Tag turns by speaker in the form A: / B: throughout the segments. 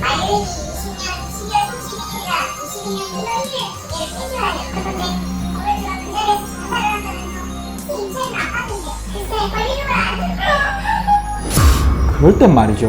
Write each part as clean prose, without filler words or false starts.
A: 만약에 20년 12월 31일이나 22년 1월 1일 얘를 폐지해야 돼요. 그런데 건물주가 그 자리에서 장사를 한다면서 임차인은 안 받는데 글쎄 권리금을 안 들고
B: 그럴 땐 말이죠.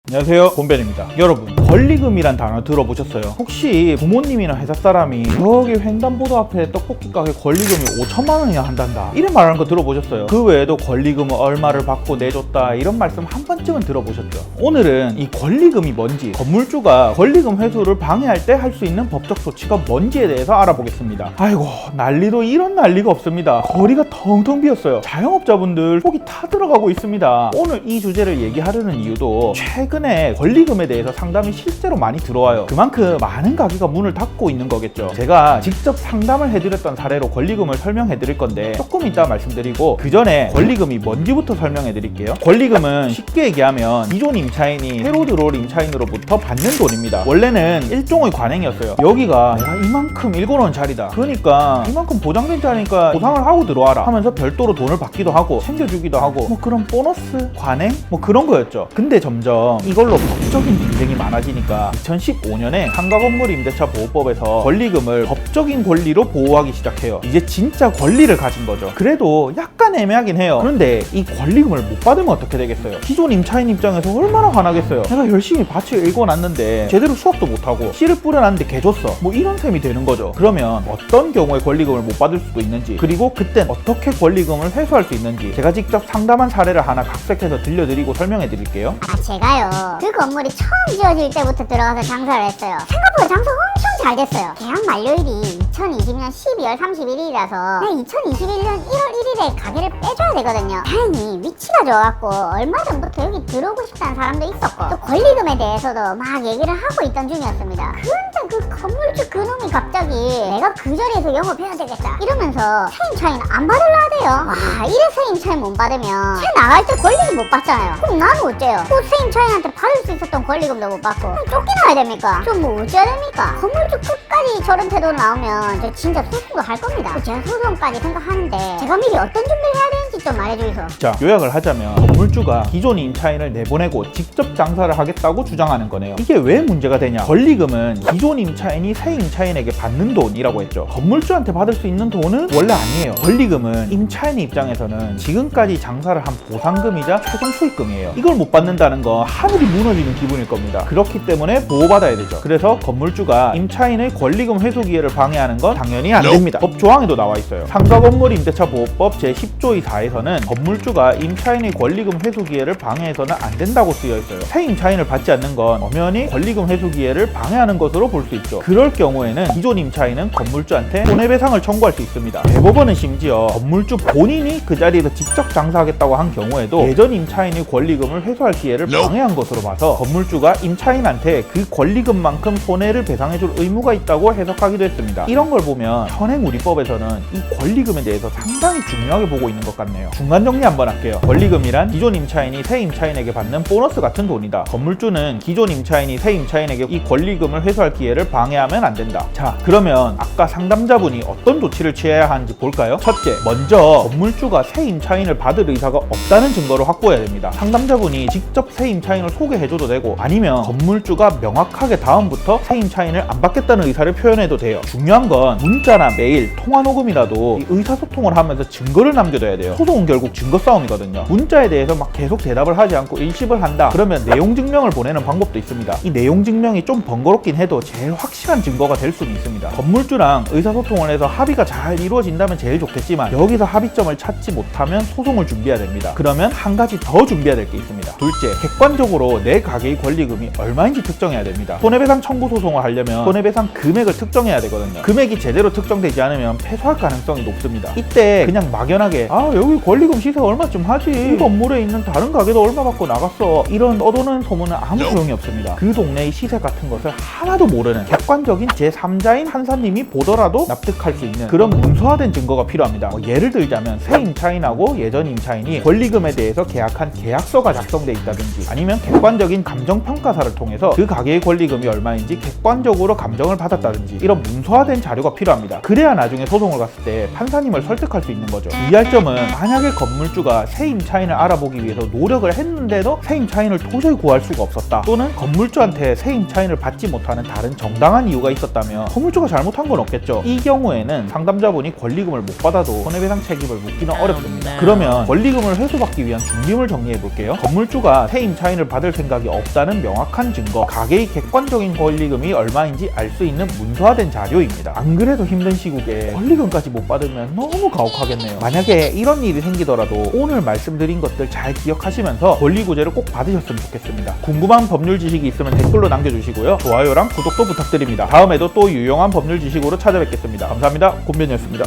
B: 안녕하세요, 곰변입니다. 여러분, 권리금이란 단어 들어보셨어요? 혹시 부모님이나 회사 사람이 저기 횡단보도 앞에 떡볶이 가게 권리금이 5천만 원이나 한단다 이런 말하는 거 들어보셨어요? 그 외에도 권리금을 얼마를 받고 내줬다 이런 말씀 한 번쯤은 들어보셨죠? 오늘은 이 권리금이 뭔지, 건물주가 권리금 회수를 방해할 때 할 수 있는 법적 조치가 뭔지에 대해서 알아보겠습니다. 아이고, 난리도 이런 난리가 없습니다. 거리가 텅텅 비었어요. 자영업자분들 속이 타들어가고 있습니다. 오늘 이 주제를 얘기하려는 이유도 최근에 권리금에 대해서 상담이 실제로 많이 들어와요. 그만큼 많은 가게가 문을 닫고 있는 거겠죠. 제가 직접 상담을 해드렸던 사례로 권리금을 설명해 드릴 건데 조금 이따 말씀드리고, 그 전에 권리금이 뭔지부터 설명해 드릴게요. 권리금은 쉽게 얘기하면 기존 임차인이 새로 들어올 임차인으로부터 받는 돈입니다. 원래는 일종의 관행이었어요. 여기가 내가 이만큼 읽어놓은 자리다, 그러니까 이만큼 보장된 자리니까 보상을 하고 들어와라 하면서 별도로 돈을 받기도 하고 챙겨주기도 하고 뭐 그런 보너스, 관행 뭐 그런 거였죠. 근데 점점 이걸로 법적인 분쟁이 많아지니까 2015년에 상가건물임대차보호법에서 권리금을 법적인 권리로 보호하기 시작해요. 이제 진짜 권리를 가진 거죠. 그래도 약간 애매하긴 해요. 그런데 이 권리금을 못 받으면 어떻게 되겠어요? 기존 임차인 입장에서 얼마나 화나겠어요. 내가 열심히 밭을 읽어놨는데 제대로 수확도 못하고 씨를 뿌려놨는데 개 줬어, 뭐 이런 셈이 되는 거죠. 그러면 어떤 경우에 권리금을 못 받을 수도 있는지, 그리고 그땐 어떻게 권리금을 회수할 수 있는지 제가 직접 상담한 사례를 하나 각색해서 들려드리고 설명해 드릴게요.
A: 제가요 그 건물이 처음 지어질 때부터 들어가서 장사를 했어요. 생각보다 장사 엄청 잘 됐어요. 계약 만료일이 2020년 12월 31일이라서 2021년 1월 1일에 가게를 빼줘야 되거든요. 다행히 위치가 좋아갖고 얼마 전부터 여기 들어오고 싶다는 사람도 있었고, 또 권리금에 대해서도 막 얘기를 하고 있던 중이었습니다. 그런데 그 건물주 그놈이 갑자기 내가 그 자리에서 영업해야 되겠다 이러면서 새 임차인 안 받으려 하대요. 와, 이래 새 임차인 못 받으면 새 나갈 때 권리금 못 받잖아요. 그럼 나는 어째요? 또 새 임차인한테 받을 수 있었던 권리금도 못 받고 쫓겨나야 됩니까? 좀 뭐 어째야 됩니까? 건물주 끝까지 저런 태도 나오면 저 진짜 소송도 할 겁니다. 제가 소송까지 생각하는데 제가 미리 어떤 준비를 해야 되는지 좀 말해주이소.
B: 자, 요약을 하자면 건물주가 기존 임차인을 내보내고 직접 장사를 하겠다고 주장하는 거네요. 이게 왜 문제가 되냐? 권리금은 기존 임차인이 새 임차인에게 받는 돈이라고 했죠. 건물주한테 받을 수 있는 돈은 원래 아니에요. 권리금은 임차인 입장에서는 지금까지 장사를 한 보상금이자 최종 수익금이에요. 이걸 못 받는다는 건 하늘이 무너지는 기분일 겁니다. 그렇기 때문에 보호받아야 되죠. 그래서 건물주가 임차인의 권리금 회수 기회를 방해하는 건 당연히 안 됩니다. 법 조항에도 나와 있어요. 상가건물임대차보호법 제10조의 4에서는 건물주가 임차인의 권리금 회수 기회를 방해해서는 안 된다고 쓰여 있어요. 새 임차인을 받지 않는 건 엄연히 권리금 회수 기회를 방해하는 것으로 볼 수 있죠. 그럴 경우에는 기존 임차인은 건물주한테 손해배상을 청구할 수 있습니다. 대법원은 심지어 건물주 본인이 그 자리에서 직접 장사하겠다고 한 경우에도 예전 임차인의 권리금을 회수할 기회를 방해한 것으로 봐서 건물주가 임차인한테 그 권리금만큼 손해를 배상해줄 의무가 있다고 해석하기도 했습니다. 이런 걸 보면 현행 우리법에서는 이 권리금에 대해서 상당히 중요하게 보고 있는 것 같네요. 중간 정리 한번 할게요. 권리금이란 기존 임차인이 새 임차인에게 받는 보너스 같은 돈이다. 건물주는 기존 임차인이 새 임차인에게 이 권리금을 회수할 기회를 방해하면 안 된다. 자, 그러면 아까 상담자분이 어떤 조치를 취해야 하는지 볼까요? 첫째, 먼저 건물주가 새 임차인을 받을 의사가 없다는 증거를 확보해야 됩니다. 상담자분이 직접 새 임차인을 소개해줘도 되고, 아니면 건물주가 명확하게 다음부터 새 임차인을 안 받겠다는 의사를 표현해도 돼요. 중요한 건 문자나 메일, 통화 녹음이라도 이 의사소통을 하면서 증거를 남겨둬야 돼요. 소송은 결국 증거 싸움이거든요. 문자에 대해서 막 계속 대답을 하지 않고 일십을 한다 그러면 내용 증명을 보내는 방법도 있습니다. 이 내용 증명이 좀 번거롭긴 해도 제일 확실한 증거가 될 수는 있습니다. 건물주랑 의사소통을 해서 합의가 잘 이루어진다면 제일 좋겠지만, 여기서 합의점을 찾지 못하면 소송을 준비해야 됩니다. 그러면 한 가지 더 준비해야 될 게 있습니다. 둘째, 객관적으로 내 가게의 권리금이 얼마인지 특정해야 됩니다. 손해배상 청구 소송을 하려면 손해배상 금액을 특정해야 되거든요. 금액이 제대로 특정되지 않으면 패소할 가능성이 높습니다. 이때 그냥 막연하게 여기 권리금 시세 얼마쯤 하지, 이 건물에 있는 다른 가게도 얼마 받고 나갔어, 이런 떠도는 소문은 아무 소용이 없습니다. 그 동네의 시세 같은 것을 하나도 모르는 객관적인 제3자인 판사님이 보더라도 납득할 수 있는 그런 문서화된 증거가 필요합니다. 예를 들자면 새 임차인하고 예전 임차인이 권리금에 대해서 계약한 계약서가 작성돼 있다든지, 아니면 객관적인 감정평가사를 통해서 그 가게의 권리금이 얼마인지 객관적으로 감정을 받았다든지, 이런 문서화된 자료가 필요합니다. 그래야 나중에 소송을 갔을 때 판사님을 설득할 수 있는 거죠. 주의할 점은 만약에 건물주가 새 임차인을 알아보기 위해서 노력을 했는데도 새 임차인을 도저히 구할 수가 없었다, 또는 건물주한테 새 임차인을 받지 못하는 다른 정당한 이유가 있었다면 건물주가 잘못한 건 없겠죠. 이 경우에는 상담자분이 권리금을 못 받아도 손해배상 책임을 묻기는 어렵습니다. 그러면 권리금을 회수받기 위한 중림을 정리해 볼게요. 건물주가 새 임차인을 받을 생각이 없다는 명확한 증거, 가계의 객관적인 권리금이 얼마인지 알 수 있는 문서화된 자료입니다. 안 그래도 힘든 시국에 권리금까지 못 받으면 너무 가혹하겠네요. 만약에 이런 일이 생기더라도 오늘 말씀드린 것들 잘 기억하시면서 권리구제를 꼭 받으셨으면 좋겠습니다. 궁금한 법률 지식이 있으면 댓글로 남겨주시고요. 좋아요랑 구독도 부탁드립니다. 다음에도 또 유용한 법률 지식으로 찾아뵙겠습니다. 감사합니다. 곤변이었습니다.